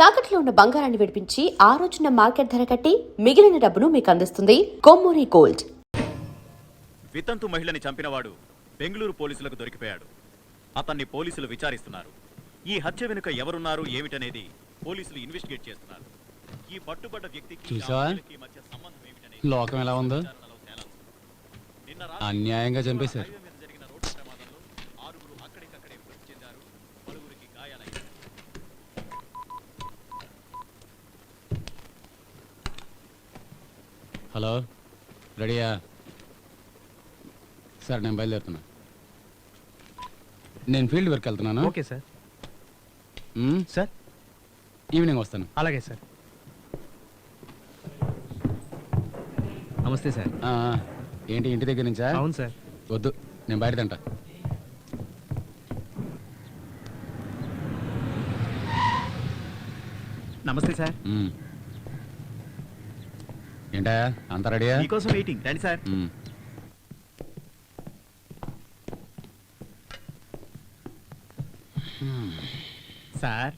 తాకట్లో ఉన్న బంగారాన్ని విడిపించి ఆ రోజున మార్కెట్ ధర కట్టి మిగిలిన డబ్బును మీకు అందిస్తుంది కొమ్మూరి గోల్డ్. వితంతు మహిళని చంపినవాడు బెంగళూరు పోలీసులకు దొరికిపోయాడు. అతన్ని పోలీసులు విచారిస్తున్నారు. ఈ హత్య వెనుక ఎవరున్నారు ఏమిటనేది పోలీసులు ఇన్వెస్టిగేట్ చేస్తున్నారు. ఈ పట్టుబడ్డ వ్యక్తికి మధ్య సంబంధం ఏమిటనేది లోకం ఎలా ఉందో అన్యాయంగా చంపేశారు. జరిగిన రోడ్డు ప్రమాదంలో 6 అక్కడికక్కడే మృతి చెందారు. పలువురికి గాయాలయ్యాయి. హలో, రెడీయా? సార్ నేను బయలుదేరుతున్నా. నేను ఫీల్డ్ వర్క్ వెళ్తున్నాను. Okay sir. సార్ ఈవినింగ్ వస్తాను. అలాగే సార్. నమస్తే సార్. ఏంటి ఇంటి దగ్గర నుంచా? అవును సార్. వద్దు, నేను బయట తింటా. నమస్తే సార్. ఏంటా అంత రెడీయా? మీకోసం వెయిటింగ్. రండి సార్. సార్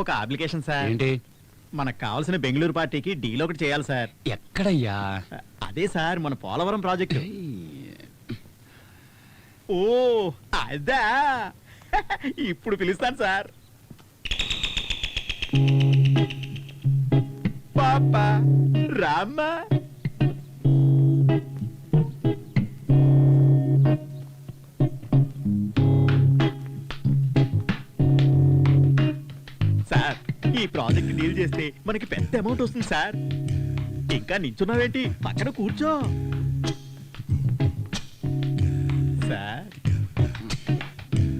ఒక అప్లికేషన్ సార్. ఏంటి? మనకు కావాల్సిన బెంగళూరు పార్టీకి డీల్ ఒకటి చేయాలి సార్. ఎక్కడయ్యా? అదే సార్ మన పోలవరం ప్రాజెక్టు. ఓ అదా, ఇప్పుడు పిలుస్తాను సార్. పాపా రామ్మా. సార్ ఈ ప్రాజెక్ట్ డీల్ చేస్తే మనకి పెద్ద అమౌంట్ వస్తుంది సార్. ఇంకా నించున్నావేంటి, పక్కన కూర్చో సార్.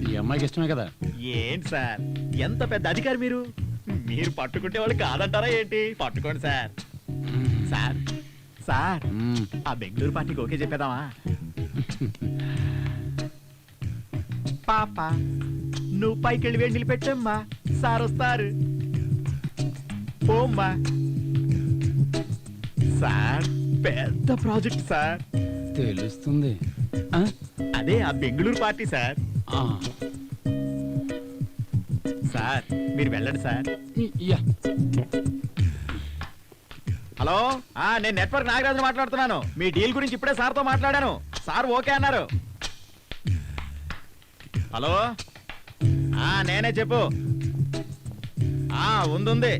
ఈ అమ్మాయికి ఇష్టమే కదా? ఏంటి సార్ ఎంత పెద్ద అధికారి మీరు. మీరు పట్టుకుంటే వాళ్ళు కాదంటారా ఏంటి? పట్టుకోండి సార్. సార్ సార్ ఆ బెంగళూరు పార్టీకి ఓకే చెప్పేదామా? పాప నువ్వు పైకి వెళ్ళి వేడి నిలబెట్టమ్మా, సార్ వస్తారు. పోమ్మా. సార్ పెద్ద ప్రాజెక్ట్ సార్. తెలుస్తుంది. అదే ఆ బెంగళూరు పార్టీ సార్. సార్ మీరు వెళ్ళండి సార్. హలో, నేను నెట్వర్క్ నాగరాజు మాట్లాడుతున్నాను. మీ డీల్ గురించి ఇప్పుడే సార్తో మాట్లాడాను. సార్ ఓకే అన్నారు. హలో, నేనే చెప్పు. ఉంది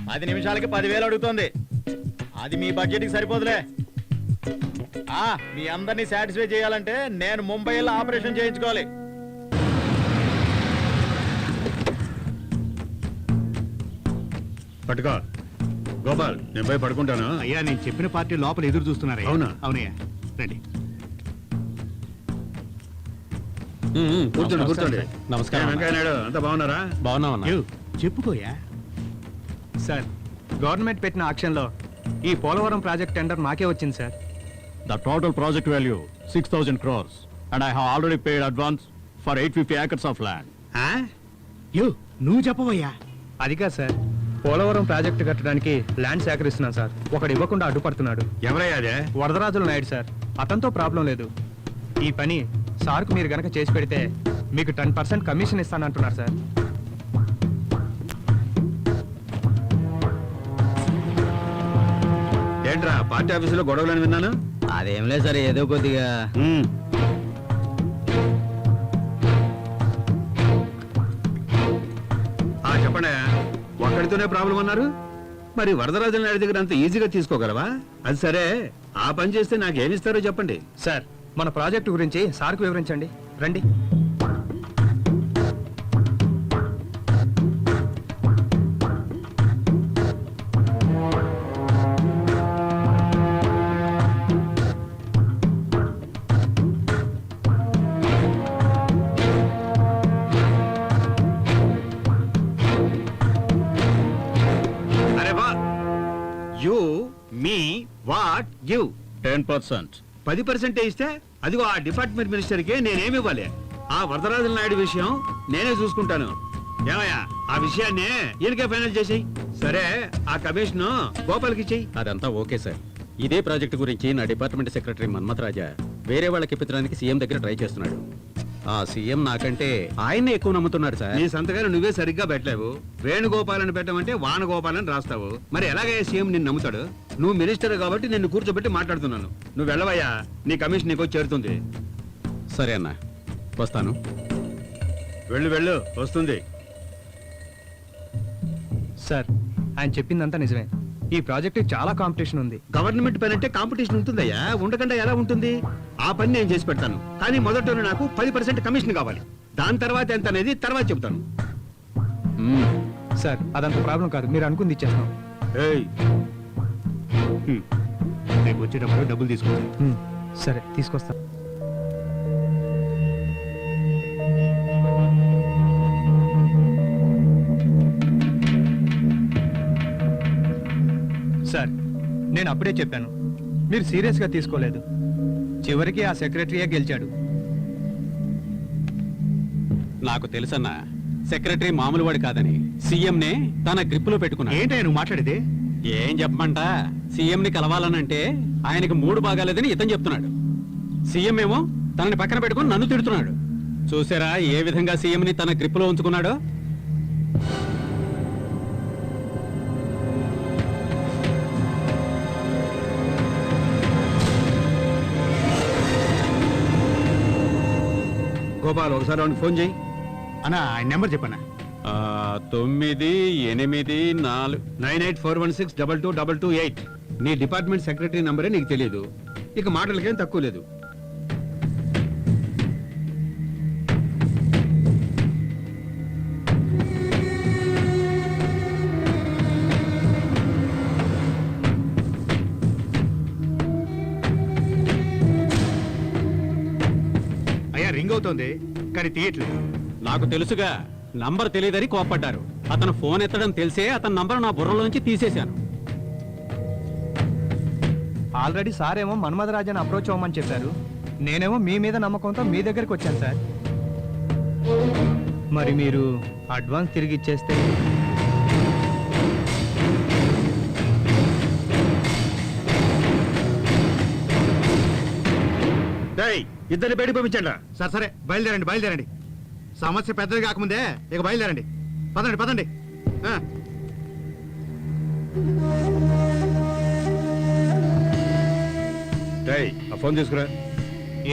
10 నిమిషాలకి 10,000 అడుగుతోంది. అది మీ బడ్జెట్కి సరిపోదులే. మీ అందరినీ సాటిస్ఫై చేయాలంటే నేను ముంబైలో ఆపరేషన్ చేయించుకోవాలి. పట్టుకో గోపాల్, నేను పోయి పడుకుంటాను. అయ్యా నేను చెప్పిన పార్టీ లోపల ఎదురు చూస్తున్నారు. అవునా? అవునయ్యా, రండి. కూర్చోండి కూర్చోండి. నమస్కారం. వెంకయ్య నాయుడు, అంతా బాగున్నారా? బాగున్నామన్నా. చెప్పుకోయా. సార్ గవర్నమెంట్ పెట్టిన ఆక్షన్లో ఈ పోలవరం ప్రాజెక్ట్ టెండర్ మాకే వచ్చింది sir. The total project value 6,000 crores and I have already paid advance for 850 acres of land. నువ్వు చెప్పవయ్యా. అది కాదు సార్, పోలవరం ప్రాజెక్టు కట్టడానికి ల్యాండ్ సేకరిస్తున్నాను సార్. ఒకడు ఇవ్వకుండా అడ్డుపడుతున్నాడు. ఎవరయ్యా అదే? వరదరాజుల నాయుడు సార్. అతనితో ప్రాబ్లం లేదు. ఈ పని సార్కు మీరు గనక చేసి పెడితే మీకు 10% కమిషన్ ఇస్తానంటున్నారు సార్. ఏంట్రా పార్టీ ఆఫీసులో గొడవలని విన్నాను? అదేం లేదు సార్, ఏదో కొద్దిగా. చెప్పండి. ఒక్కడితోనే ప్రాబ్లం అన్నారు, మరి వరదరాజుల నాయుడు దగ్గర అంత ఈజీగా తీసుకోగలవా? అది సరే, ఆ పని చేస్తే నాకేమిస్తారో చెప్పండి. సార్ మన ప్రాజెక్టు గురించి సార్కు వివరించండి. రండి. అరే వా, యూ మీ వాట్ గివ్ 10%. 10% ఇస్తే అదిగో ఆ డిపార్ట్మెంట్ మినిస్టర్కి నేనేమి ఇవ్వాలి? ఆ వరదరాజుల నాయుడు విషయం నేనే చూసుకుంటాను. ఏమయ్యా, ఆ విషయాన్ని ఈయనకే ఫైనల్ చేసేయి. సరే, ఆ కమిషన్ గోపాల్కి ఇచ్చేయి. అదంతా ఓకే సార్. ఇదే ప్రాజెక్టు గురించి నా డిపార్ట్మెంట్ సెక్రటరీ మన్మథ్ రాజా వేరే వాళ్ళకి ఇప్పించడానికి సీఎం దగ్గర ట్రై చేస్తున్నాడు. ఆ సీఎం నాకంటే ఆయన్నే ఎక్కువ నమ్ముతున్నాడు సార్. నీ సంతకాలు నువ్వే సరిగ్గా పెట్టలేవు. వేణుగోపాలని పెట్టమంటే వానగోపాలని రాస్తావు. మరి ఎలాగయ్యా సీఎం నిన్ను నమ్ముతాడు? నువ్వు మినిస్టర్ కాబట్టి నిన్ను కూర్చోబెట్టి మాట్లాడుతున్నాను. నువ్వు వెళ్ళవయ్యా, నీ కమిషన్ నీకు చేరుతుంది. సరే అన్న, వస్తాను. వెళ్ళు వెళ్ళు, వస్తుంది. సార్ ఆయన చెప్పిందంతా నిజమే. ఈ ప్రాజెక్ట్ చాలా కాంపిటీషన్ ఉంది. గవర్నమెంట్ పని అంటే కాంపిటీషన్ ఉంటుందయ్యా, ఉండకుండా ఎలా ఉంటుంది? ఆ పని నేను చేసి పెడతాను, కానీ మొదట నాకు 10% కమిషన్ కావాలి. దాని తర్వాత ఎంత అనేది తర్వాత చెప్తాను. సార్ అదంత ప్రాబ్లం కాదు, మీరు అనుకుంది ఇచ్చేస్తాం. ఏయ్, రేపు వచ్చేటప్పుడు డబ్బులు తీసుకోవాలి. సరే తీసుకొస్తా. సార్ నేను అప్పుడే చెప్పాను, మీరు సీరియస్గా తీసుకోలేదు. చివరికి ఆ సెక్రటరీయే గెలిచాడు. నాకు తెలుసన్నా, సెక్రటరీ మామూలు వాడు కాదని సీఎంనే తన గ్రిప్పులో పెట్టుకున్నాడు. ఏంటయ్యా నువ్వు మాట్లాడేది? ఏం చెప్పమంట, సీఎంని కలవాలనంటే ఆయనకి మూడు బాగాలేదని ఇతను చెప్తున్నాడు. సీఎం ఏమో తనని పక్కన పెట్టుకుని నన్ను తిడుతున్నాడు. చూసారా ఏ విధంగా సీఎంని తన గ్రిప్పులో ఉంచుకున్నాడో? గోపాల్, ఒకసారి వాడికి ఫోన్ చేయి. అన్నా ఆయన నెంబర్ చెప్పనా? 984 9841622228. నీ డిపార్ట్మెంట్ సెక్రటరీ నంబరే నీకు తెలియదు. ఇక మాటలకేం తక్కువ లేదు. అయ్యా రింగ్ అవుతోంది కానీ తీయట్లేదు. నాకు తెలుసుగా, నంబర్ తెలియదని కోప్పడ్డారు. అతను ఫోన్ ఎత్తడం తెలిసే అతని నంబర్ నా బుర్రలోంచి తీసేశాను. ఆల్రెడీ సార్ ఏమో మన్మధరాజాన్ని అప్రోచ్ అవ్వమని చెప్పారు. నేనేమో మీ మీద నమ్మకంతో మీ దగ్గరికి వచ్చాను సార్. మరి మీరు అడ్వాన్స్ తిరిగి ఇచ్చేస్తే ఇద్దరిని బయటకు పంపించండి. సరే సరే బయలుదేరండి బయలుదేరండి. సమస్య పెద్దది కాకముందే ఇక బయలుదేరండి. పదండి పదండి. ఆ ఫోన్ తీసుకురా.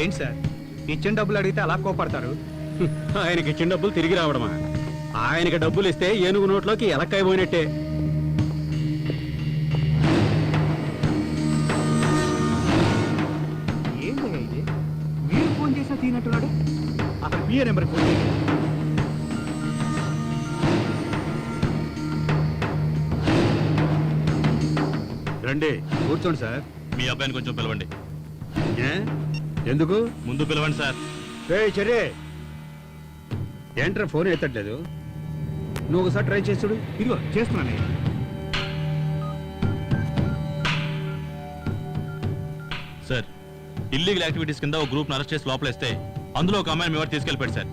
ఏంటి సార్ ఇచ్చిన డబ్బులు అడిగితే అలా కోపడతారు? ఆయనకి ఇచ్చిన డబ్బులు తిరిగి రావడమా? ఆయనకి డబ్బులు ఇస్తే ఏనుగు నోట్లోకి ఎలక్కాయ పోయినట్టే. ఏంటయ్యా ఇది? మీరు ఫోన్ చేసినా తీనట్టున్నాడు. అతను పిఏ నెంబర్ ఫోన్ చేయండి. రండి, కూర్చోండి సార్. మీ అబ్బాయిని కొంచెం పిలవండి. ఏ? ఎందుకు? ముందు పిలవండి సార్. చర్య ఏంట్రా ఫోన్ ఎత్తట్లేదు? నువ్వు ఒకసారి ట్రై చేసి చూడు. ఇదిగో చేస్తున్నానయ్యా. సార్, ఇల్లీగల్ యాక్టివిటీస్ కింద ఒక గ్రూప్ అరెస్ట్ చేసి లోపలేస్తే అందులో ఒక అమ్మాయిని మీ వాడు తీసుకెళ్ళిపోయాడు సార్.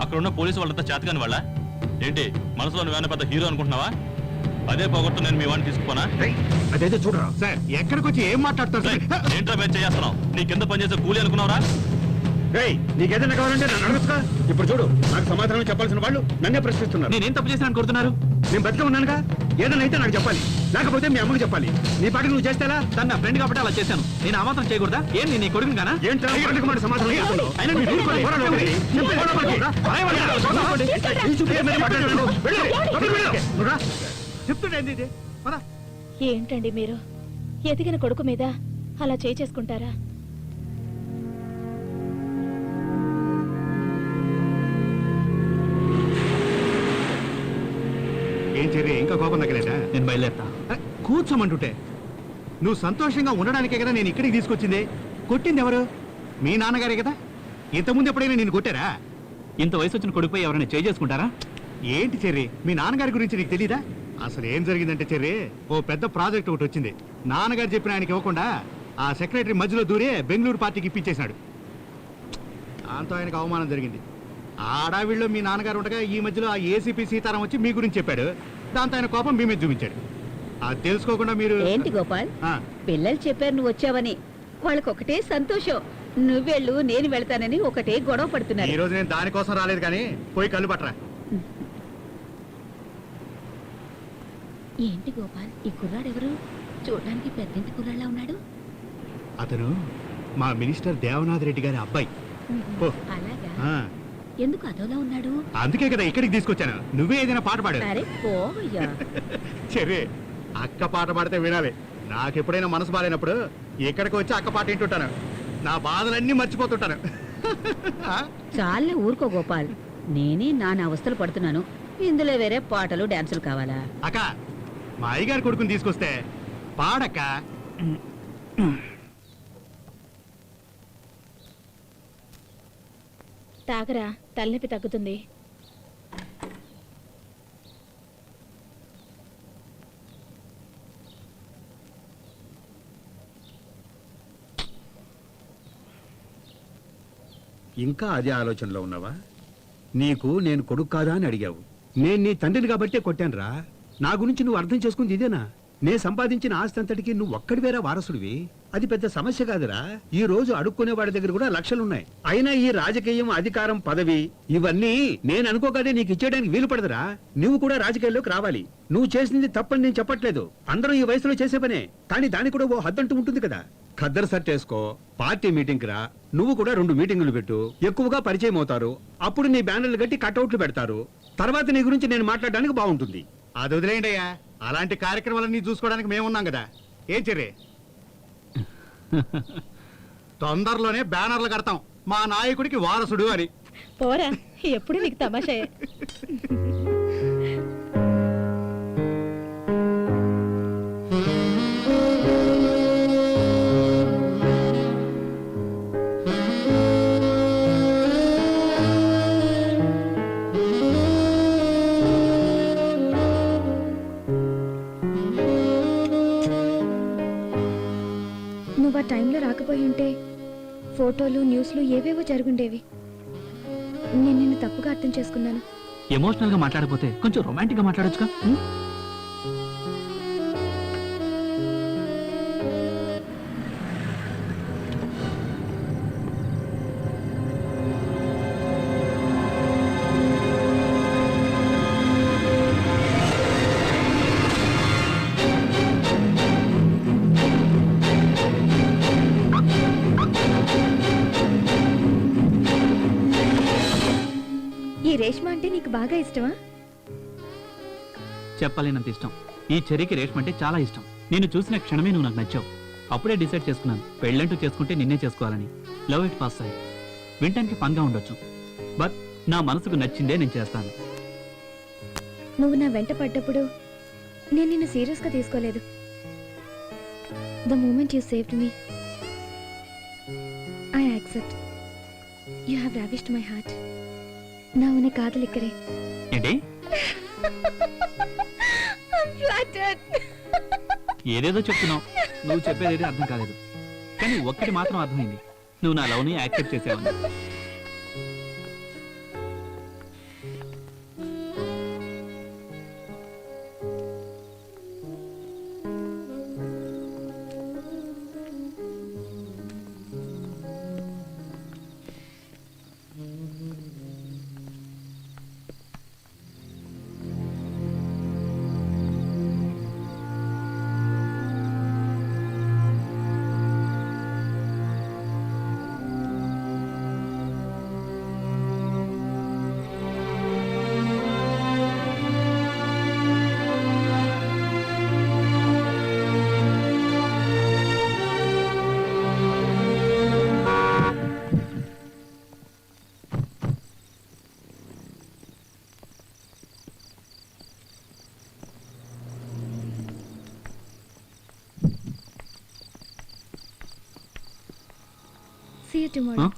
అక్కడ ఉన్న పోలీసు వాళ్ళంతా చేతకాని వాళ్ళ ఏంటి? మనసులో నువ్వేమైనా పెద్ద హీరో అనుకుంటున్నావా? అదే పోగొట్టు నేను మీ వాడిని తీసుకుపోనా? అదైతే చూడరా. సార్ ఎక్కడికి వచ్చి ఏం మాట్లాడతారు సార్? ఏంట్రా మేము చేస్తున్నావు? నీ కింద పనిచేసే కూలీ అనుకున్నావురా? నీకేదైనా కావాలంటే నన్ను అడగచ్చుగా. ఇప్పుడు చూడు, నాకు సమాధానం చెప్పాల్సిన వాళ్ళు నన్నే ప్రశ్నిస్తున్నారు. నేనేం తప్పు చేశాను కోరుతున్నారు? నేను బతికే ఉన్నానుగా, ఏదైనా అయితే నాకు చెప్పాలి, లేకపోతే మీ అమ్మకి చెప్పాలి. నీ పాటికి నువ్వు చేస్తేలా? తన నా ఫ్రెండ్ కాబట్టి అలా చేశాను. నేను ఆ మాత్రం చేయకూడదా? ఏం నేను నీ కొడుకుని గానా? ఏంటో మాట సమాధానం చెప్తున్నావు? అయినా మీరు ఊరుకోండి. పోరాడు, ఒకటి. చెప్పేది పోరాడు. ఈ చుట్టూ ఏమైనా మాట్లాడతాడు? వెళ్ళు, వెళ్ళు. నువ్వు రా. చెప్తుండే ఇది. పద. ఏంటండి మీరు ఎదిగిన కొడుకు మీద అలా చేసుకుంటారా? ఏం చర్య ఇంకా కోపం తగ్గలేదా? నేను బయలుదేరుతా. కూర్చోమంటుంటే నువ్వు సంతోషంగా ఉండడానికే కదా నేను ఇక్కడికి తీసుకొచ్చింది. కొట్టింది ఎవరు? మీ నాన్నగారే కదా. ఇంతకుముందు ఎప్పుడైనా నేను కొట్టారా? ఇంత వయసు వచ్చిన కొడుకుపై ఎవరైనా చేసుకుంటారా? ఏంటి చెర్రి, మీ నాన్నగారి గురించి నీకు తెలీదా? అసలు ఏం జరిగిందంటే చెర్రి, ఓ పెద్ద ప్రాజెక్ట్ ఒకటి వచ్చింది. నాన్నగారు చెప్పిన ఆయనకి ఇవ్వకుండా ఆ సెక్రటరీ మధ్యలో దూరే బెంగళూరు పార్టీకి ఇప్పించేశాడు. దాంతో ఆయనకు అవమానం జరిగింది. ఆడావిళ్ళు మీ నాన్నగారు ఉండగా ఈ మధ్యలో ఆ ఏసీపీ సీతారాం వచ్చి మీ గురించి చెప్పాడు. దాంతో ఆయన కోపం మీ మీద చూపించాడు. అది తెలుసుకోకుండా మీరు ఏంటి గోపాల్, ఆ, పిల్లలు చెప్పారు నువ్వు వచ్చావని. వాళ్ళకొకటే సంతోషం. నువ్వెళ్ళు నేను వెళ్తానని ఒకటే గొడవ ఈ పడుతున్నారు. రోజు నేను దానికోసం రాలేదు కానీ పోయి కళ్ళు పట్టరా. ఏంటి గోపాల్, ఈ కుర్రాడెవరు? చూడడానికి పెద్దింటి కుర్రాళ్ళ ఉన్నాడు. అతను మా మినిస్టర్ దేవనాథ్ రెడ్డి గారి అబ్బాయి. ఓ, అలాగా? ఆ, ఎందుకు అదోలా ఉన్నాడు? అందుకే కదా ఇక్కడికి తీసుకొచ్చాను. నువ్వే ఏదైనా పాట పాడు. అరే పోవయ్యా. చెర్రీ, అక్క పాట పాడితే వినాలి. నాకెప్పుడైనా మనసు బాగాలేనప్పుడు ఇక్కడికి వచ్చి అక్క పాట వింటుంటాను. నా బాధలన్నీ మర్చిపోతుంటాను. ఆ? చాలే ఊరుకో గోపాల్, నేనే నాన్న అవస్థలు పడుతున్నాను. ఇందులో వేరే పాటలు డాన్సులు కావాలా? అక్క, మా అయ్యగారి కొడుకుని తీసుకొస్తే పాడక్క. తాగరా, తలనొప్పి తగ్గుతుంది. ఇంకా అదే ఆలోచనలో ఉన్నావా? నీకు నేను కొడుకు కాదా అని అడిగావు. నేను నీ తండ్రిని కాబట్టే కొట్టానురా. నా గురించి నువ్వు అర్థం చేసుకుంది ఇదేనా? నే సంపాదించిన ఆస్తి అంతటికి నువ్వు ఒక్కడివేరా వారసుడివి. అది పెద్ద సమస్య కాదురా. ఈ రోజు అడుక్కునే వాడి దగ్గర కూడా లక్షలున్నాయి. అయినా ఈ రాజకీయం, అధికారం, పదవి ఇవన్నీ నేను అనుకోగానే నీకు ఇచ్చేయడానికి వీలు పడదురా. నువ్వు కూడా రాజకీయాల్లోకి రావాలి. నువ్వు చేసింది తప్పని నేను చెప్పట్లేదు. అందరూ ఈ వయసులో చేసే పనే. కానీ దానికి కూడా ఓ హద్దంటూ ఉంటుంది కదా. ఖద్దరు సెట్ చేసుకో, పార్టీ మీటింగ్ రా. నువ్వు కూడా 2 మీటింగులు పెట్టు. ఎక్కువగా పరిచయం అవుతారు. అప్పుడు నీ బ్యానర్లు కట్టి కట్అవుట్లు పెడతారు. తర్వాత నీ గురించి నేను మాట్లాడడానికి బాగుంటుంది. అది వదిలేయండి అయ్యా. అలాంటి కార్యక్రమాలన్నీ చూసుకోవడానికి మేమున్నాం కదా. ఏం చెర్రీ, తొందరలోనే బ్యానర్లు కడతాం మా నాయకుడికి వారసుడు అని. పోరా, ఎప్పుడు నీకు తమాషాయే. నువ్వు ఆ టైంలో రాకపోయి ఉంటే ఫోటోలు, న్యూస్లు ఏవేవో జరుగుండేవి. నేను నిన్ను తప్పుగా అర్థం చేసుకున్నాను. ఎమోషనల్ గా మాట్లాడకపోతే కొంచెం రొమాంటిక్ గా మాట్లాడొచ్చుగా. ఈ రేష్మ అంటే నీకు బాగా ఇష్టమా? చెప్పలేనంత ఇష్టం. ఈ చెర్రీకి రేష్మ అంటే చాలా ఇష్టం. నేను చూసిన క్షణమే నువ్వు నాకు నచ్చావు. అప్పుడే డిసైడ్ చేసుకున్నాను, పెళ్ళంటూ చేసుకుంటే నిన్నే చేసుకోవాలని. Love at first sight. వింటానికి ఫన్గా ఉండొచ్చు, బట్ నా మనసుకు నచ్చిందే నేను చేస్తాను. నువ్వు నా వెంట పడ్డప్పుడు నేను నిన్ను సీరియస్గా తీసుకోలేదు. The moment you saved me, I accept. You have ravished my heart. நான் உன்னை காதலிக்கிறேன். ఏంటి? ఏదేదో చెప్తున్నావు. నువ్వు చెప్పేది అర్థం కాలేదు. కానీ ఒక్కటి మాత్రం అర్థమైంది, నువ్వు నా లవ్ని యాక్సెప్ట్ చేసావని. See you tomorrow.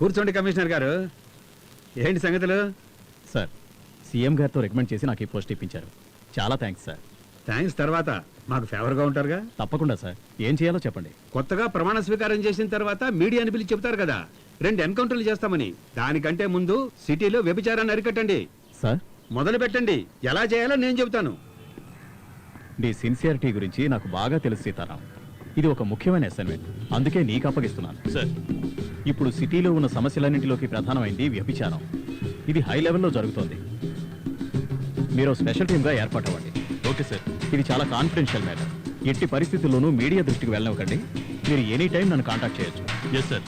కూర్చోండి కమిషనర్ గారు. ఏంటి సంగతులు? సార్, సీఎం గారితో రికమెండ్ చేసి నాకు ఈ పోస్ట్ ఇప్పించారు. చాలా థ్యాంక్స్ సార్. థ్యాంక్స్ తర్వాత మాకు ఫేవర్గా ఉంటారుగా. తప్పకుండా సార్. ఏం చేయాలో చెప్పండి. కొత్తగా ప్రమాణ స్వీకారం చేసిన తర్వాత మీడియాని పిలిచి చెప్తారు కదా 2 ఎన్కౌంటర్లు చేస్తామని. దానికంటే ముందు సిటీలో వ్యభిచారాన్ని అరికట్టండి. సార్, మొదలు పెట్టండి. ఎలా చేయాలో నేను చెబుతాను. నీ సిన్సియారిటీ గురించి నాకు బాగా తెలుసు సీతారాం. ఇది ఒక ముఖ్యమైన అసైన్మెంట్, అందుకే నీకు అప్పగిస్తున్నాను. సార్, ఇప్పుడు సిటీలో ఉన్న సమస్యలన్నింటిలోకి ప్రధానమైంది వ్యభిచారం. ఇది హై లెవెల్లో జరుగుతోంది. మీరు స్పెషల్ టీమ్గా ఏర్పాటు అవ్వండి. Okay sir. ఇది చాలా కాన్ఫిడెన్షియల్ మ్యాటర్. ఎట్టి పరిస్థితుల్లోనూ మీడియా దృష్టికి వెళ్ళనివ్వకండి. మీరు ఎనీ టైం నన్ను కాంటాక్ట్ చేయొచ్చు. Yes sir.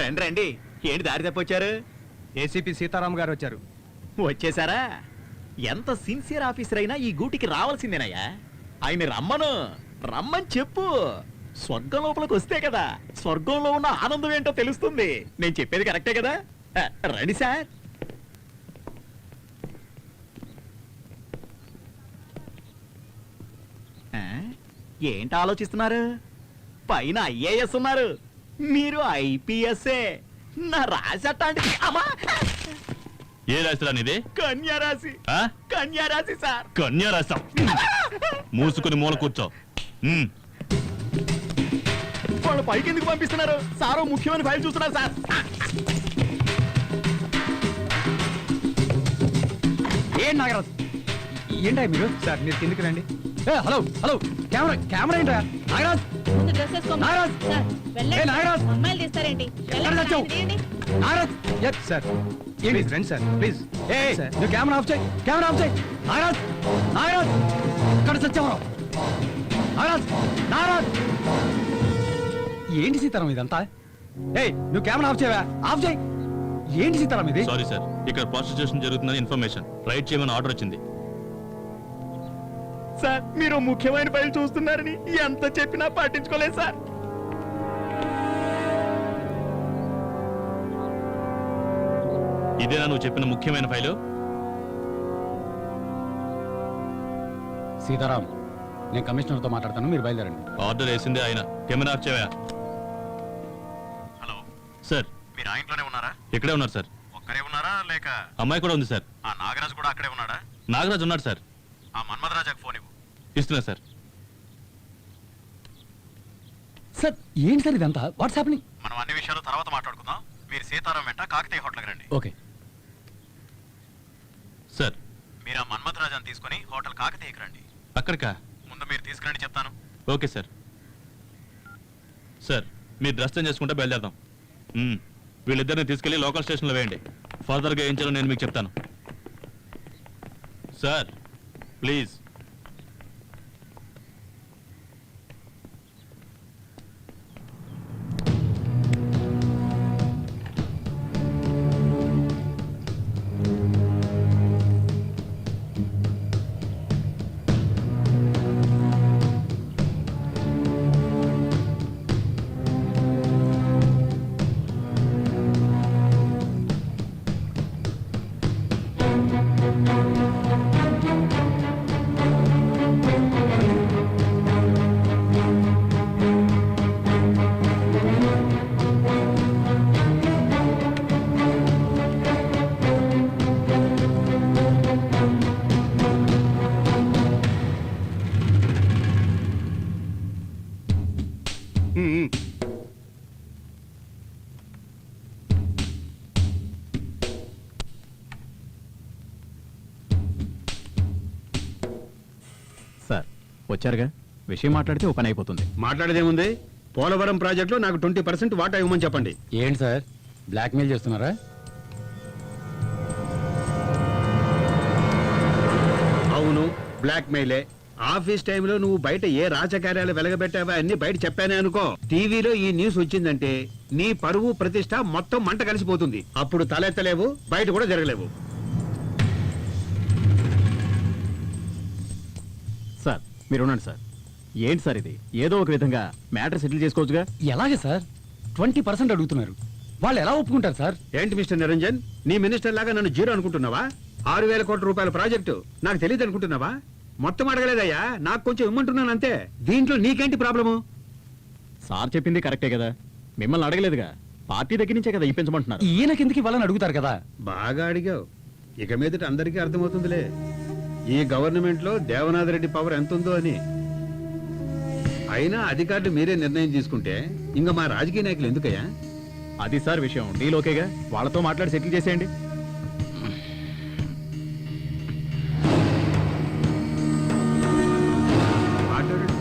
రండి రండి. ఏంటి దారి తప్పొచ్చారు? ఏసీపీ సీతారాం గారు వచ్చారు. వచ్చేసారా? ఎంత సిన్సియర్ ఆఫీసర్ అయినా ఈ గూటికి రావాల్సిందేనయ్యా. ఆయన రమ్మని చెప్పు. స్వర్గం లోపలికి వస్తే కదా స్వర్గంలో ఉన్న ఆనందం ఏంటో తెలుస్తుంది. నేను చెప్పేది కరెక్టే కదా? రండి సార్. ఏంటి ఆలోచిస్తున్నారు? పైన ఐఏఎస్ ఉన్నారు, మీరు ఐపీఎస్ఏ. నా రాశి అట్లాంటిది. అమ్మా, ఏ రాశిరా నీది? కన్యారాశి. ఆ? కన్యారాశి సార్. కన్యారాశం. మూసుకుని మూల కూర్చో. వాళ్ళు పైకి ఎందుకు పంపిస్తున్నారు? సారో ముఖ్యమైన ఫైల్ చూస్తున్నారు సార్. ఏం నాగరాజ్, ఏంటా మీరు? సార్ మీరు కిందికి రండి. హలో హలో, కెమెరా ఏంటా? నాగరాజ్, ముందు డ్రెస్ వేసుకోమా. నాగరాజ్! సార్, వెళ్ళండి. ఏ, నాగరాజ్! అమ్మాయిలు తీస్తారేంటి? వెళ్ళండి, తెచ్చావు? ఆయన తీయండి. నాగరాజ్! సార్ ఏంటి? రండి సార్ ప్లీజ్. నువ్వు కెమెరా ఆఫ్ చేయి, కెమెరా ఆఫ్ చేయి. నాగరాజ్, నాగరాజ్, ఇక్కడ సత్యవరం. నాగరాజ్, నాగరాజ్! ఏంటి సీతారాం ఇదంతా? నువ్వు కెమెరా ఆఫ్ చేయవా? ఆఫ్ చేయి. ఏంటి సీతారాం ఇది? సారీ సార్, ఇక్కడ ప్రాస్టిట్యూషన్ జరుగుతుందని ఇన్ఫర్మేషన్. రైట్ చేయమని ఆర్డర్ వచ్చింది. సార్, మీరు ముఖ్యమైన ఫైల్ చూస్తున్నారని ఎంత చెప్పినా పట్టించుకోలేదు సార్. ఇదేనా నువ్వు చెప్పిన ముఖ్యమైన ఫైలు? సీతారాం, నేను కమిషనర్తో మాట్లాడతాను, మీరు బయలుదేరండి. ఆర్డర్ వేసిందే ఆయన. కెమెరా ఆఫ్ చేయవా? హలో సార్, మీరు ఆ ఇంట్లోనే ఉన్నారా? ఇక్కడే ఉన్నారు సార్. ఒక్కరే ఉన్నారా లేక అమ్మాయి కూడా ఉంది సార్. ఆ నాగరాజు కూడా అక్కడే ఉన్నాడా? నాగరాజ్ ఉన్నాడు సార్. ఆ మన్మధరాజాకు ఫోన్ ఇవ్వు. ఇస్తున్నా సార్. సార్ ఏంటి సార్ ఇదంతా? What's happening? మనం అన్ని విషయాలు తర్వాత మాట్లాడుకుందాం. మీరు సీతారాం వెంట కాకతీయ హోటల్కి రండి. ఓకే సార్, మీరు ఆ మన్మధరాజాన్ని తీసుకుని హోటల్ కాకతీయకి రండి. అక్కడికా? ముందు మీరు తీసుకురండి, చెప్తాను. Okay sir. సార్, మీరు డ్రెస్ చేంజ్ చేసుకుంటే బయలుదేరదాం. వీళ్ళిద్దరిని తీసుకెళ్లి లోకల్ స్టేషన్లో వేయండి. ఫర్దర్గా ఏం చేయాలో నేను మీకు చెప్తాను. Sir please. సార్, వచ్చారుగా. విషయం మాట్లాడితే ఓ పని అయిపోతుంది. మాట్లాడేదేముంది? పోలవరం ప్రాజెక్టులో నాకు 20% వాటా ఇవ్వమని చెప్పండి. ఏంటి సార్ బ్లాక్మెయిల్ చేస్తున్నారా? అవును, బ్లాక్మెయిలే. ఆఫీస్ టైంలో నువ్వు బయట ఏ రాజకార్యాలు వెలగబెట్టావా అన్ని బయట చెప్పానే అనుకో, టీవీలో ఈ న్యూస్ వచ్చిందంటే నీ పరువు ప్రతిష్ట మొత్తం మంట కలిసిపోతుంది. అప్పుడు తలెత్తలేవు, బయట కూడా జరగలేవు. సార్, మీరు ఉండండి సార్. ఏంటి సార్ ఇది? ఏదో ఒక విధంగా మ్యాటర్ సెటిల్ చేసుకోవచ్చుగా. ఎలాగే సార్? 20% అడుగుతున్నారు. వాళ్ళు ఎలా ఒప్పుకుంటారు సార్? ఏంటి మిస్టర్ నిరంజన్, నీ మినిస్టర్ లాగా నన్ను జీరో అనుకుంటున్నావా? 6,000 కోట్ల రూపాయల ప్రాజెక్టు నాకు తెలియదు అనుకుంటున్నావా? మొత్తం అడగలేదయ్యా, నాకు కొంచెం ఇమ్మంటున్నాను అంతే. దీంట్లో నీకేంటి ప్రాబ్లము? సార్ చెప్పింది కరెక్టే కదా, మిమ్మల్ని అడగలేదుగా, పార్టీ దగ్గర నుంచే కదా ఇప్పించమంటున్నారు. ఈయన కిందకి ఇవ్వాలని అడుగుతారు కదా. బాగా అడిగావు. ఇక మీదట అందరికీ అర్థమవుతుందిలే ఈ గవర్నమెంట్ లో దేవనాథ్ రెడ్డి పవర్ ఎంత ఉందో అని. అయినా అధికారులు మీరే నిర్ణయం తీసుకుంటే ఇంకా మా రాజకీయ నాయకులు ఎందుకయ్యా? అది సార్ విషయం, డీల్ ఓకేగా, వాళ్ళతో మాట్లాడి సెటిల్ చేసేయండి. మాట్లాడండి.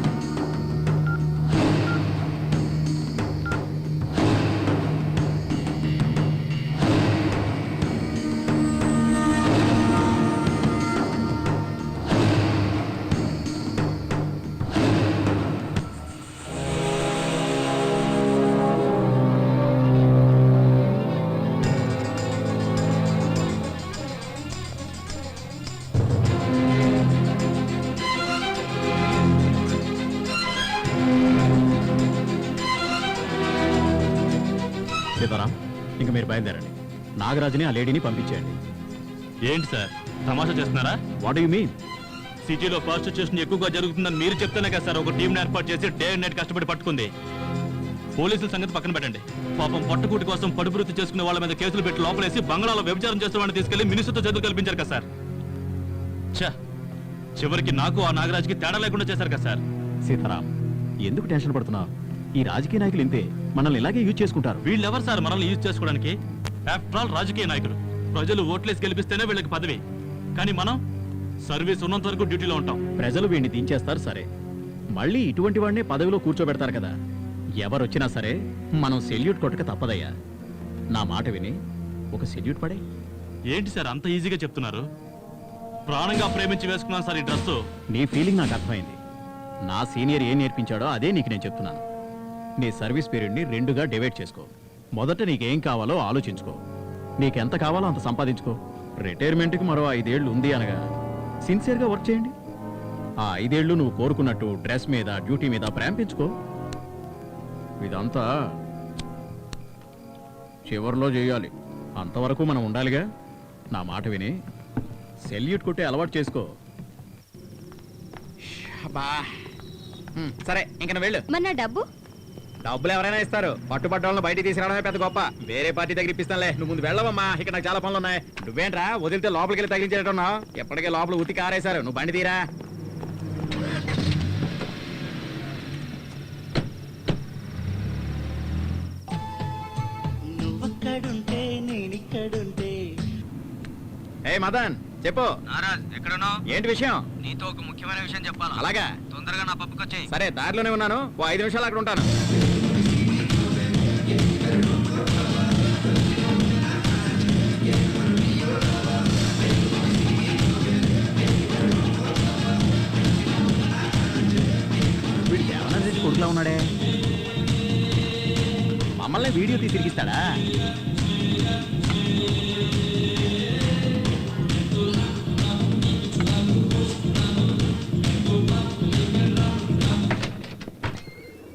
సీతారాం, ఇంక మీరు బయలుదేరండి. నాగరాజుని ఆ లేడీని పంపించేయండి. ఏంటి సార్ తమాషా చేస్తున్నారా? What you mean? సిటీలో ప్రాస్టిట్యూషన్ ఎక్కువగా జరుగుతుందని మీరు చెప్తేనే కదా సార్ ఒక టీంని ఏర్పాటు చేసి డే అండ్ నైట్ కష్టపడి పట్టుకుంది. పోలీసుల సంగతి పక్కన పెట్టండి, పాపం పట్టుకూటి కోసం పడుబృత్తి చేసుకునే వాళ్ళ మీద కేసులు పెట్టి లోపలేసి బంగాళాలో వ్యభిచారం చేస్తున్న వాడిని తీసుకెళ్లి మినిస్టర్తో చదువు కల్పించారు కదా సార్. ఛా, చివరికి నాకు ఆ నాగరాజుకి తేడా లేకుండా చేశారు కదా సార్. సీతారాం, ఎందుకు టెన్షన్ పడుతున్నావు? ఈ రాజకీయ నాయకులు ఇంతే, మనల్ని ఇలాగే యూజ్ చేసుకుంటారు. వీళ్ళెవరు సార్ మనల్ని యూజ్ చేసుకోవడానికి? ఆఫ్టర్ ఆల్ రాజకీయ నాయకులు. ప్రజలు ఓట్లేసి గెలిపిస్తేనే వీళ్ళకి పదవి, కానీ మనం సర్వీస్ ఉన్నంత వరకు డ్యూటీలో ఉంటాం. ప్రజలు వీడిని దించేస్తారు సరే, మళ్ళీ ఇటువంటి వాడినే పదవిలో కూర్చోబెడతారు కదా. ఎవరొచ్చినా సరే మనం సెల్యూట్ కొట్టక తప్పదయ్యా. నా మాట విని ఒక సెల్యూట్ పడే. ఏంటి సార్ అంత ఈజీగా చెప్తున్నారు? ప్రాణంగా ప్రేమించి వేసుకున్నాను సార్ ఈ డ్రెస్సు. నీ ఫీలింగ్ నాకు అర్థమైంది. నా సీనియర్ ఏం నేర్పించాడో అదే నీకు నేను చెప్తున్నాను. నీ సర్వీస్ పీరియడ్ని 2గా డివైడ్ చేసుకో. మొదట నీకేం కావాలో ఆలోచించుకో, నీకెంత కావాలో అంత సంపాదించుకో. రిటైర్మెంట్కి మరో 5 ఏళ్ళు ఉంది అనగా సిన్సియర్గా వర్క్ చేయండి. ఆ 5 ఏళ్ళు నువ్వు కోరుకున్నట్టు డ్రెస్ మీద, డ్యూటీ మీద ప్రేమ పెంచుకో. ఇదంతా చివర్లో చేయాలి, అంతవరకు మనం ఉండాలిగా. నా మాట విని సెల్యూట్ కొట్టే అలవాటు చేసుకో. సరే ఇంక నువ్వు వెళ్ళు. మన డబ్బు డబ్బులు ఎవరైనా ఇస్తారు, పట్టుబడ్డ వాళ్ళని బయటికి తీసుకురావడమే పెద్ద గొప్ప. వేరే పార్టీ దగ్గర ఇప్పిస్తానులే, నువ్వు ముందు వెళ్ళవమ్మా, ఇక్కడ నాకు చాలా పనులు ఉన్నాయి. నువ్వేంట్రా వదిలితే లోపలికి వెళ్ళి తగిలించేటట్టున్నావు? ఎప్పటికే లోపల ఉతికి ఆరేశారు, నువ్వు బండి తీరా. ఏ మదన్ చెప్పు. ఎక్కడున్నావు? ఏంటి విషయం? నీతో ఒక ముఖ్యమైన విషయం చెప్పాలా? అలాగా, తొందరగా నా పప్పుకి వచ్చేయ్. సరే దారిలోనే ఉన్నాను, ఓ 5 నిమిషాలు అక్కడ ఉంటాను. వీడు దేవనాథ్ రెడ్డి కొడుకులా ఉన్నాడే, మమ్మల్ని వీడియో తీసి తిరిగిస్తాడా?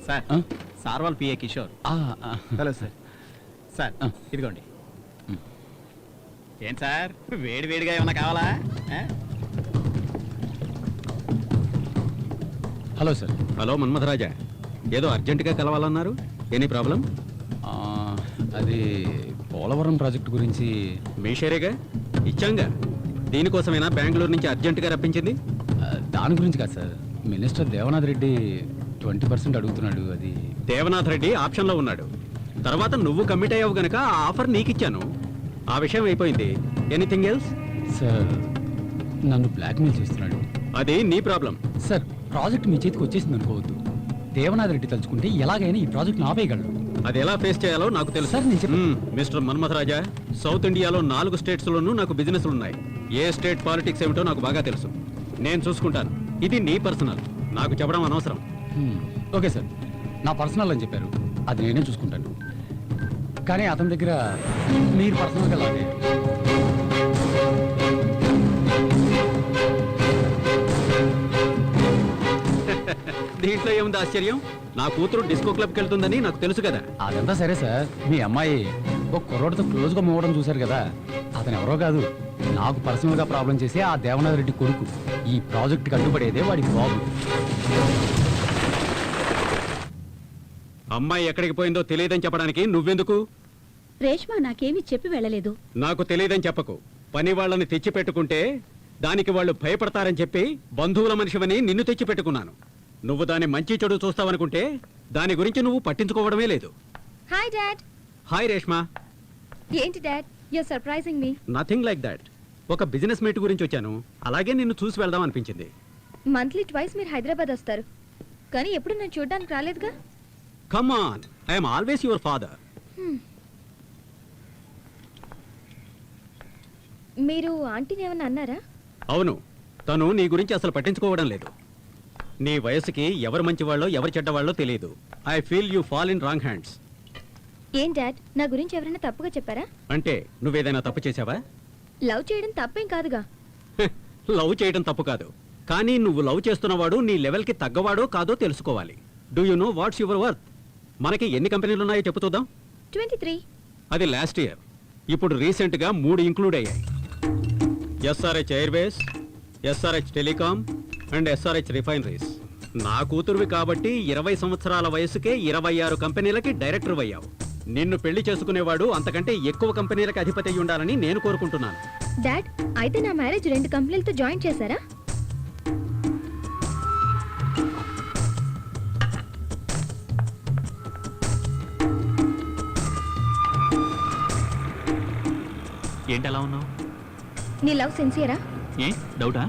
సార్, సార్ వాళ్ళ PA Kishore. Hello sir. Sir ఇదిగోండి. ఏం సార్, వేడి వేడిగా ఏమన్నా కావాలా? Hello sir. హలో మన్మథరాజా, ఏదో అర్జెంటుగా కలవాలన్నారు, ఎనీ ప్రాబ్లం? అది పోలవరం ప్రాజెక్టు గురించి. మీ షేరేగా ఇచ్చాంగా, దీనికోసమైనా బెంగళూరు నుంచి అర్జెంటుగా రప్పించింది. దాని గురించి కాదు సార్, మినిస్టర్ దేవనాథ్ రెడ్డి 20% అడుగుతున్నాడు. అది దేవనాథ్ రెడ్డి ఆప్షన్లో ఉన్నాడు. తర్వాత నువ్వు కమిట్ అయ్యావు గనక ఆ ఆఫర్ నీకిచ్చాను. ఆ విషయం అయిపోయింది. Anything else? సార్ నన్ను బ్లాక్మెయిల్ చేస్తున్నాడు. అది నీ ప్రాబ్లం. సార్ ప్రాజెక్ట్ మీ చేతికి వచ్చేసింది అనుకోవద్దు. దేవనాథ్ రెడ్డి తలుచుకుంటే ఎలాగైనా ఈ ప్రాజెక్ట్ని ఆపేయగలడు. అది ఎలా ఫేస్ చేయాలో నాకు తెలుసు. సార్ నేను చెప్పను. మిస్టర్ మన్మథరాజా, సౌత్ ఇండియాలో 4 స్టేట్స్లోనూ నాకు బిజినెస్లు ఉన్నాయి. ఏ స్టేట్ పాలిటిక్స్ ఏమిటో నాకు బాగా తెలుసు. నేను చూసుకుంటాను. ఇది నీ పర్సనల్, నాకు చెప్పడం అనవసరం. ఓకే సార్, నా పర్సనల్ అని చెప్పారు, అది నేనే చూసుకుంటాను. కానీ అతని దగ్గర మీరు పర్సనల్గా లాగే. దీంట్లో ఏముంది ఏముంది ఆశ్చర్యం? నా కూతురు డిస్కో క్లబ్కి వెళ్తుందని నాకు తెలుసు కదా. అదంతా సరే సార్, మీ అమ్మాయి ఒక కుర్రోడితో క్లోజ్ గా మూవడం చూశారు కదా, అతను ఎవరో కాదు, నాకు పర్సనల్ గా ప్రాబ్లం చేసి ఆ దేవనాథ్ రెడ్డి కొడుకు. ఈ ప్రాజెక్ట్ కట్టుబడేదే వాడి బాబు. అమ్మాయి ఎక్కడికి పోయిందో తెలియదని చెప్పడానికి నువ్వెందుకు? రేష్మా నాకేమీ చెప్పి వెళ్ళలేదు. నాకు తెలియదని చెప్పకు. పని వాళ్ళని తెచ్చి పెట్టుకుంటే దానికి వాళ్ళు భయపడతారని చెప్పి బంధువుల మనిషివని నిన్ను తెచ్చి పెట్టుకున్నాను. నువ్వు దాని మంచి చెడు చూస్తావనుకుంటే దాని గురించి నువ్వు పట్టించుకోవడమే లేదు. Hi dad. హాయ్ రేష్మా. ఏంటి dad, you're surprising me. Nothing like that. ఒక బిజినెస్ మీట్ గురించి వచ్చాను, అలాగే నిన్ను చూసి వెళ్దాం అనిపించింది. మంత్లీ ట్వైస్ మీరు హైదరాబాద్ వస్తారు, కానీ ఎప్పుడు నేను చూడడానికి రాలేదుగా. Come on, I'm always your father. మీరు ఆంటీని ఏమన్నా అన్నారా? అవును, తను నీ గురించి అసలు పట్టించుకోవడం లేదు. నీ వయసుకి ఎవరు మంచివాళ్ళో ఎవరు చెడ్డవాళ్ళో తెలియదు. I feel you fall in wrong hands. ఏం డాడ్, నా గురించి ఎవరైనా తప్పుగా చెప్పారా? అంటే నువ్వేదైనా తప్పు చేశావా? లవ్ చేయడం తప్పేం కాదుగా. లవ్ చేయడం తప్పు కాదు, కానీ నువ్వు లవ్ చేస్తున్నవాడు నీ లెవెల్కి తగ్గవాడో కాదో తెలుసుకోవాలి. Do you know what's your worth? మనకి ఎన్ని కంపెనీలు ఉన్నాయో చెప్పు చూద్దాం. 23. అది లాస్ట్ ఇయర్. ఇప్పుడు రీసెంట్గా 3 ఇంక్లూడ్ అయ్యాయి. SRH Airways, SRH telecom and SRH refineries. నా కూతురువి కాబట్టి 20 సంవత్సరాల వయసుకే 26 కంపెనీలకి డైరెక్టర్ అయ్యావు. నిన్ను పెళ్లి చేసుకునేవాడు అంతకంటే ఎక్కువ కంపెనీలకు అధిపతి అయి ఉండాలని నేను కోరుకుంటున్నాను. డాడ్, అయితే నా మ్యారేజ్ 2 కంపెనీలతో జాయిన్ చేశారా? ఏంటి అలా ఉన్నావు? నీ లవ్ సిన్సియరా? ఏ డౌటా?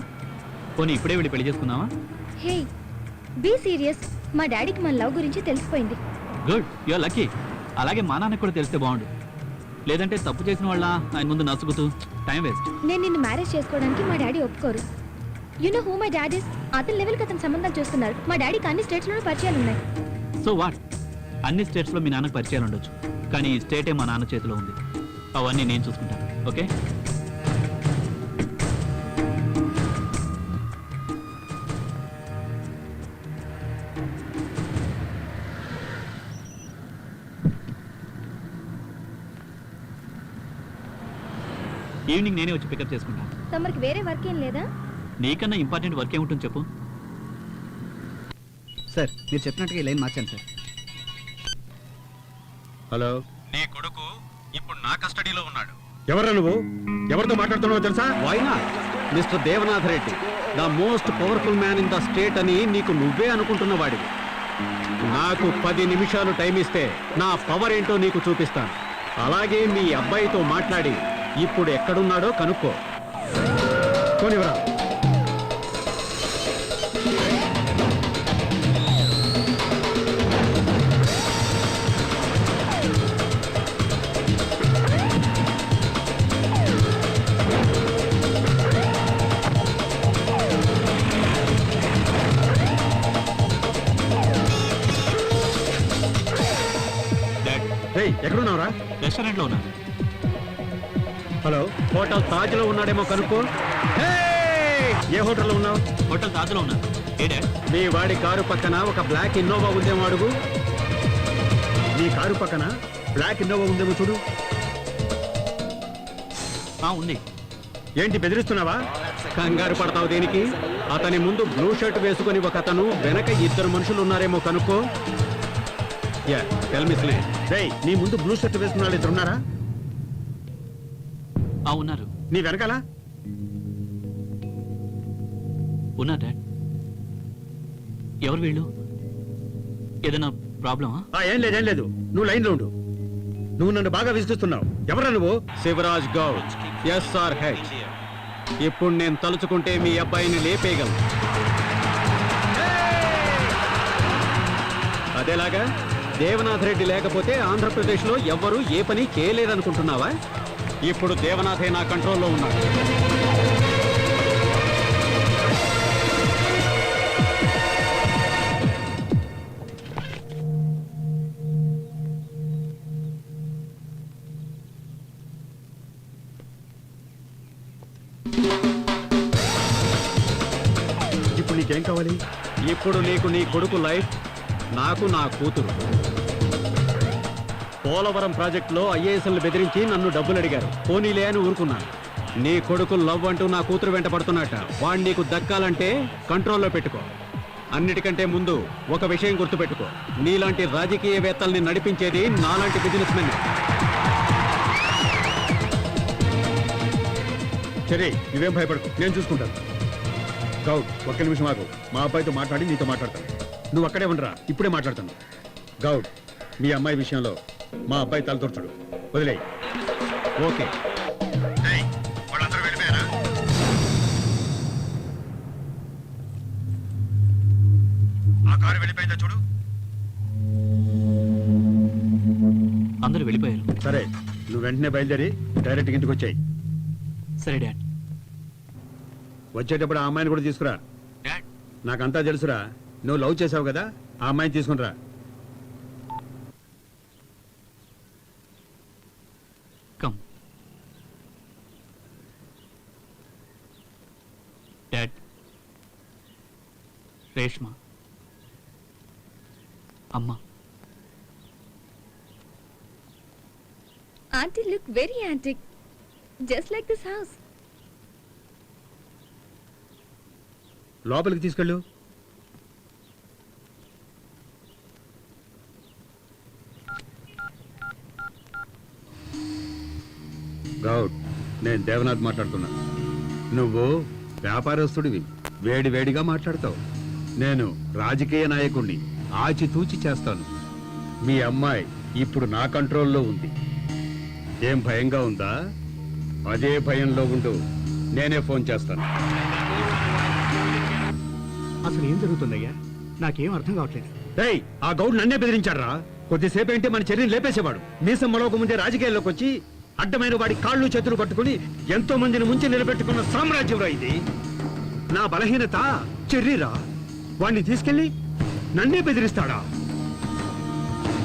పోనీ ఇప్పుడే వెళ్ళి పెళ్లి చేసుకుందామా? Hey, be serious. మా డాడీకి మన లవ్ గురించి తెలిసిపోయింది. Good, you're lucky. అలాగే మా నాన్నకు కూడా తెలిస్తే బాగుండు. లేదంటే తప్పు చేసిన వాళ్ళ ఆయన ముందు నసుగుతూ టైం వేస్ట్. నేను నిన్ను మ్యారేజ్ చేసుకోవడానికి మా డాడీ ఒప్పుకోరు. You know who my dad is? అతని లెవెల్కి అతను సంబంధాలు చూస్తున్నారు. మా డాడీకి అన్ని స్టేట్స్లోనూ పరిచయాలు ఉన్నాయి. So what? అన్ని స్టేట్స్లో మీ నాన్నకు పరిచయాలు ఉండొచ్చు, కానీ ఈ స్టేటే మా నాన్న చేతిలో ఉంది. అవన్నీ నేను చూసుకుంటాను. ఓకే? ఈవినింగ్ నేనే వచ్చి పికప్ చేసుకుంటాను. తమరికి వేరే వర్క్ ఏం లేదా? నీకన్నా ఇంపార్టెంట్ వర్క్ ఏముంటుంది చెప్పు. సార్, మీరు చెప్పినట్టుగా ఈ లైన్ మార్చాను సార్. హలో, నీ కొడుకు ఇప్పుడు నా కస్టడీలో ఉన్నాడు. ఎవరా నువ్వు? ఎవరితో మాట్లాడుతున్నావో తెలుసా? వైనా mister Devanath Reddy, the most powerful man in the state అని నీకు నువ్వే అనుకుంటున్న వాడివి. నాకు 10 నిమిషాలు టైం ఇస్తే నా పవర్ ఏంటో నీకు చూపిస్తాను. అలాగే మీ అబ్బాయితో మాట్లాడి ఇప్పుడు ఎక్కడున్నాడో కనుక్కో. పోనివరా. ఎక్కడున్నావురా? రెస్టారెంట్లో ఉన్నా. హలో, హోటల్ తాజ్ లో ఉన్నాడేమో కనుక్కో. ఏ హోటల్లో ఉన్నావు? హోటల్ తాజ్లో ఉన్నా. ఏ డాడ్? మీ వాడి కారు పక్కన ఒక బ్లాక్ ఇన్నోవా ఉందేమో అడుగు. నీ కారు పక్కన బ్లాక్ ఇన్నోవా ఉందేమో చూడు. ఉంది. ఏంటి బెదిరిస్తున్నావా? కంగారు పడతావు దేనికి? అతని ముందు బ్లూ షర్ట్ వేసుకుని ఒక అతను, వెనక 2 మనుషులు ఉన్నారేమో కనుక్కో. నీ ముందు బ్లూ షర్ట్ వేసుకున్న వాళ్ళు 2 ఉన్నారా? ఉన్నారు. నీ వెనకాల ఉన్నా డాడ్. ఎవరు వీళ్ళు? ఏదైనా ప్రాబ్లమా? ఏం లేదు. నువ్వు లైన్లో ఉండు. నువ్వు నన్ను బాగా విసిగిస్తున్నావు. ఎవరా నువ్వు? శివరాజ్ గౌడ్, SRH. ఇప్పుడు నేను తలుచుకుంటే మీ అబ్బాయిని లేపేయగలను. అదేలాగా దేవనాథ్ రెడ్డి లేకపోతే ఆంధ్రప్రదేశ్లో ఎవ్వరూ ఏ పని చేయలేరనుకుంటున్నావా? ఇప్పుడు దేవనాథే నా కంట్రోల్లో ఉన్నాడు. ఇప్పుడు నీకేం కావాలి? ఇప్పుడు నీకు నీ కొడుకు లైఫ్, నాకు నా కూతురు. పోలవరం ప్రాజెక్టులో ఐఏఎస్ఎల్ని బెదిరించి నన్ను డబ్బులు అడిగారు. పోనీలే అని ఊరుకున్నాను. నీ కొడుకు లవ్ అంటూ నా కూతురు వెంట పడుతున్నట్ట. వాడు నీకు దక్కాలంటే కంట్రోల్లో పెట్టుకో. అన్నిటికంటే ముందు ఒక విషయం గుర్తుపెట్టుకో, నీలాంటి రాజకీయవేత్తల్ని నడిపించేది నాలాంటి బిజినెస్ మెన్. సరే, నువ్వేం భయపడకు, నేను చూసుకుంటాను. గౌడ్, ఒక్క నిమిషం ఆగు. మా అబ్బాయితో మాట్లాడి నీతో మాట్లాడతాను. నువ్వు అక్కడే ఉండరా, ఇప్పుడే మాట్లాడతాను. గౌడ్, మీ అమ్మాయి విషయంలో మా అబ్బాయి తలదొరచడు, వదిలేయ్. ఓకే. వాళ్ళందరూ వెళ్ళిపోయారా? ఆ కారు వెళ్ళిపోయిందా చూడు. అందరూ వెళ్ళిపోయారు. సరే, నువ్వు వెంటనే బయలుదేరి డైరెక్ట్ ఇంటికి వచ్చాయి. సరే డాడ్. వచ్చేటప్పుడు ఆ అమ్మాయిని కూడా తీసుకురా. నాకంతా తెలుసురా, నువ్వు లవ్ చేసావు కదా, ఆ అమ్మాయిని తీసుకునిరా. Come dad. రేష్మ అమ్మ. Aunty look very antique, just like this house. లోపలికి తీసుకెళ్ళు. గౌడ్, నేను దేవనాథ్ మాట్లాడుతున్నా. నువ్వు వ్యాపారస్తుడివి, వేడి వేడిగా మాట్లాడతావు. నేను రాజకీయ నాయకుణ్ణి, ఆచితూచి చేస్తాను. మీ అమ్మాయి ఇప్పుడు నా కంట్రోల్లో ఉంది. ఏం భయంగా ఉందా? అదే భయంలో ఉండు, నేనే ఫోన్ చేస్తాను. అసలు ఏం జరుగుతుందయ్యా? నాకేం అర్థం కావట్లేదు. ఏయ్, ఆ గౌడ్ నన్నే బెదిరించాడ్రా. కొద్దిసేపు ఏంటే మన చర్యను లేపేసేవాడు. మీసం మరొక ముందే రాజకీయాల్లోకి వచ్చి అడ్డమైన వాడి కాళ్ళు చేతులు పట్టుకుని ఎంతో మందిని ముంచి నిలబెట్టుకున్న సామ్రాజ్యంరా ఇది. నా బలహీనత చెర్రీరా. వాడిని తీసుకెళ్లి నన్నే బెదిరిస్తాడా?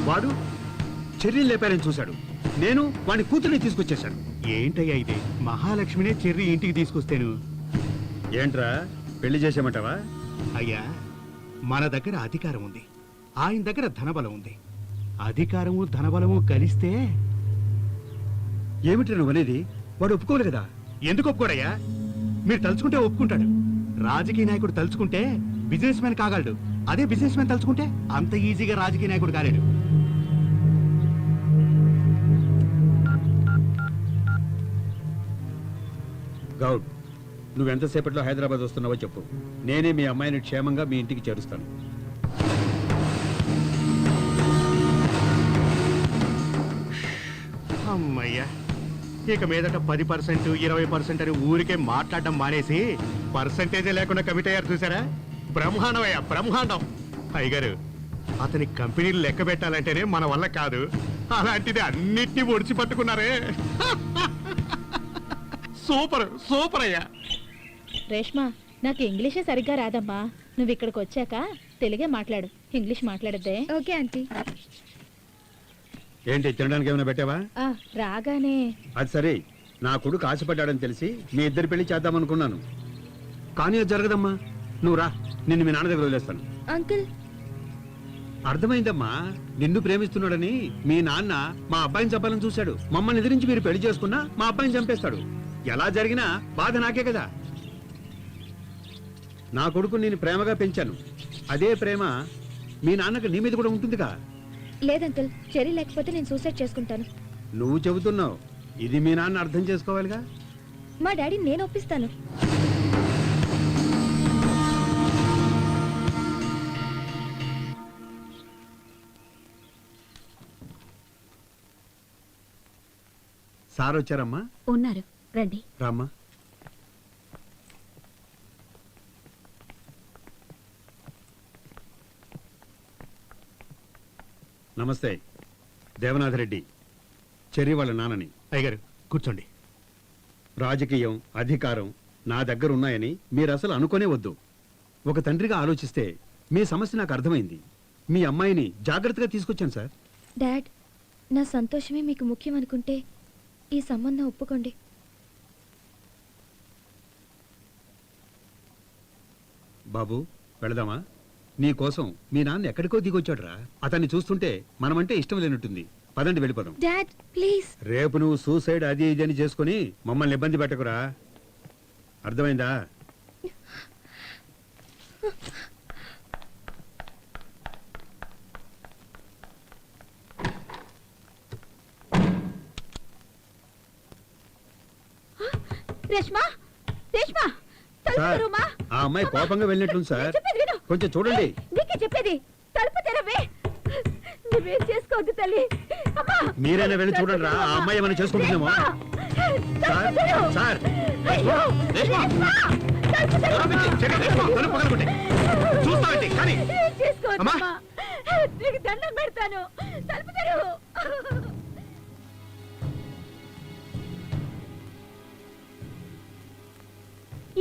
వాడు చెర్రీని లేపారని చూశాడు, నేను వాడి కూతుర్ని తీసుకొచ్చేశాను. ఏంటయ్యా ఇది? మహాలక్ష్మినే చెర్రి ఇంటికి తీసుకొస్తేను. ఏంట్రా, పెళ్లి చేసేమంటావా? అయ్యా, మన దగ్గర అధికారం ఉంది, ఆయన దగ్గర ధనబలం ఉంది. అధికారము ధనబలము కలిస్తే ఏమిట్రా నువ్వు అనేది? వాడు ఒప్పుకోరు కదా. ఎందుకు ఒప్పుకోడయ్యా? మీరు తలుచుకుంటే ఒప్పుకుంటాడు. రాజకీయ నాయకుడు తలుచుకుంటే బిజినెస్ మ్యాన్ కాగలడు. అదే బిజినెస్ మ్యాన్ తలుచుకుంటే అంత ఈజీగా రాజకీయ నాయకుడు కాలేడు. గౌడ్, నువ్వెంతసేపట్లో హైదరాబాద్ వస్తున్నావో చెప్పు. నేనే మీ అమ్మాయిని క్షేమంగా మీ ఇంటికి చేరుస్తాను. అమ్మయ్యా, ఇక మీదట 10%, 20% అని ఊరికే మాట్లాడడం మానేసి పర్సంటేజే లేకుండా కమిట్ అయ్యారు చూసారా? బ్రహ్మాండం అయ్యా, బ్రహ్మాండం. అయ్యగారు, అతని కంపెనీలు లెక్క పెట్టాలంటేనే మన వల్ల కాదు, అలాంటిది అన్నిటినీ ఒడిచి పట్టుకున్నారే. సూపర్ సూపర్ అయ్యా. రేష్మ, నాకు ఇంగ్లీషే సరిగ్గా రాదమ్మా. నువ్వు ఇక్కడికి వచ్చాక తెలుగే మాట్లాడు, ఇంగ్లీష్ మాట్లాడద్దే. Okay aunty. ఏంటి, తినడానికి ఏమైనా పెట్టావా? రాగానే. అది సరే, నా కొడుకు ఆశపడ్డాడని తెలిసి మీ ఇద్దరి పెళ్లి చేద్దామనుకున్నాను, కానీ అది జరగదమ్మా. నువ్వు రా, నిన్ను మీ నాన్న దగ్గర వదిలేస్తాను. అంకుల్, అర్థమైందమ్మా, నిన్ను ప్రేమిస్తున్నాడని మీ నాన్న మా అబ్బాయిని చంపాలని చూశాడు. మమ్మల్ని ఎదిరించి మీరు పెళ్లి చేసుకున్నా మా అబ్బాయిని చంపేస్తాడు. ఎలా జరిగినా బాధ నాకే కదా. నా కొడుకు నేను ప్రేమగా పెంచాను, అదే ప్రేమ మీ నాన్నకు నీ మీద కూడా ఉంటుందిగా. లేదంకుల్, చెర్రీ లేకపోతే నేను సూసైడ్ చేసుకుంటాను. నువ్వు చెబుతున్నావు, ఇది మీ నాన్న అర్థం చేసుకోవాలిగా. మా డాడీ నేను ఒప్పిస్తాను. సార్ వచ్చారమ్మా? ఉన్నారు, రండి. రామ్మా. నమస్తే, దేవనాథ్ రెడ్డి, చెర్రి వాళ్ళ నాన్నని. అయ్యగారు కూర్చోండి. రాజకీయం, అధికారం నా దగ్గర ఉన్నాయని మీరు అసలు అనుకోనే వద్దు. ఒక తండ్రిగా ఆలోచిస్తే మీ సమస్య నాకు అర్థమైంది. మీ అమ్మాయిని జాగ్రత్తగా తీసుకొచ్చాను సార్. డాడ్, నా సంతోషమే మీకు ముఖ్యం అనుకుంటే ఈ సంబంధం ఒప్పుకోండి. బాబు, వెళదామా? నీ కోసం మీ నాన్న ఎక్కడికో దిగొచ్చాడురా. అతన్ని చూస్తుంటే మనమంటే ఇష్టం లేనట్టుంది. పదండి వెళ్ళిపోదాం. Dad please. రేపు నువ్వు సూసైడ్ అది ఇది అని చేసుకుని మమ్మల్ని ఇబ్బంది పెట్టకురా, అర్థమైందా? రేష్మా రేష్మా తలుపు సార్, తెరువుమా. ఆ అమ్మాయి కోపంగా వెళ్ళినట్టుంది సార్. చెప్పేది విను. కొంచెం చూడండి. నీకే చెప్పేది, తలుపు తెరవే. నువ్వేం చేసుకోవద్దు తల్లి. అమ్మా మీరైనా వెళ్ళి చూడండి రా, ఆ అమ్మాయి ఏమైనా చేసుకుంటుందేమో. సార్, సార్, అయ్యో, రేష్మా, తలుపు తెరువు. తలుపు పగలగొట్టు. చూస్తావేంటి? కానీ ఏం చేసుకోవద్దు అమ్మా. అమ్మా. నీకు దండం పెడతాను, తలుపు తెరువు.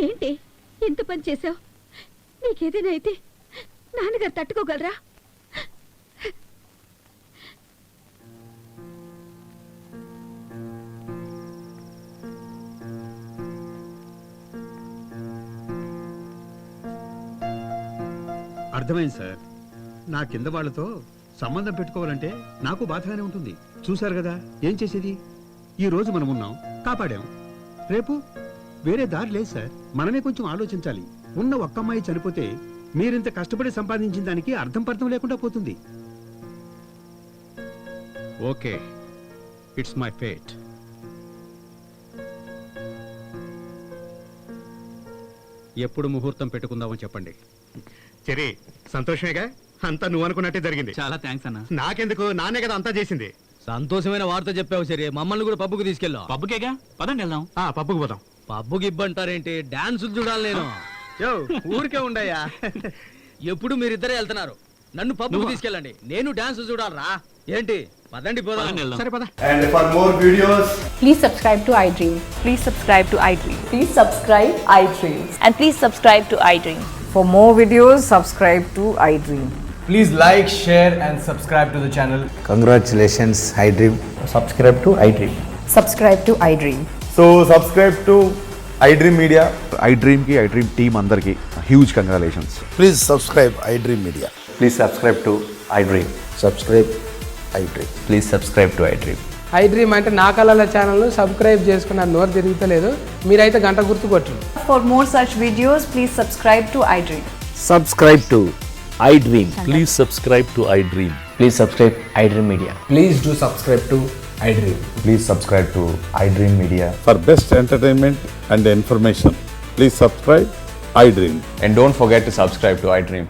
ఏంటి ఎంత పని చేసావు? నీకేదైనా అయితే నాన్నగారు తట్టుకోగలరా? అర్థమైంది సార్. నా కింద వాళ్ళతో సంబంధం పెట్టుకోవాలంటే నాకు బాధగానే ఉంటుంది. చూశారు కదా ఏం చేసేది. ఈ రోజు మనం ఉన్నాం, కాపాడాం. రేపు వేరే దారి లేదు సార్. మనమే కొంచెం ఆలోచించాలి. ఉన్న ఒక్క అమ్మాయి చనిపోతే మీరింత కష్టపడి సంపాదించిన దానికి అర్థం పర్థం లేకుండా పోతుంది. Okay, it's my fate. ఎప్పుడు ముహూర్తం పెట్టుకుందామని చెప్పండి. చెరి సంతోషమేగా, అంతా నువ్వు అనుకున్నట్టే జరిగింది. చాలా థ్యాంక్స్ అన్న. నాకెందుకు, నానే కదా అంతా చేసింది. సంతోషమైన వార్త చెప్పావు సరే, మమ్మల్ని కూడా పబ్బుకు తీసుకెళ్ళావు. పబ్బుకేగా, పదండి వెళ్దాం. పప్పుకు పోదాం. పబ్బుకి ఇబ్బంటారేంటి? డాన్సులు చూడాలి నేను. యో ఊరికే ఉండయ్యా. ఎప్పుడు మీరిద్దరే వెళ్తున్నారు, నన్ను పబ్బుకు తీసుకెళ్ళండి, నేను డాన్స్ చూడాలరా. ఏంటి? పదండి పోదాం. పదండి వెళ్దాం. సరే పద. And for more videos, Please subscribe to iDream. Please subscribe to iDream. Please subscribe iDream. And please subscribe to iDream. For more videos, subscribe to iDream. please like, share and subscribe to the channel. Congratulations, iDream. Subscribe to iDream. Subscribe to iDream. So subscribe to iDream Media. iDream ki iDream team andarki huge congratulations. Please subscribe iDream Media. Please subscribe to iDream. Subscribe iDream. Please subscribe to iDream. iDream అంటే నా కళల ఛానల్ను subscribe చేసుకున్న నోరు తిరుగుతలేదు. మీరైతే గంట గుర్తు కొట్టండి. For more such videos, please subscribe to iDream. Subscribe to iDream. Please subscribe to iDream. Please subscribe iDream Media. Please do subscribe to iDream. Please subscribe to iDream Media. For best entertainment and information, please subscribe iDream. And don't forget to subscribe to iDream.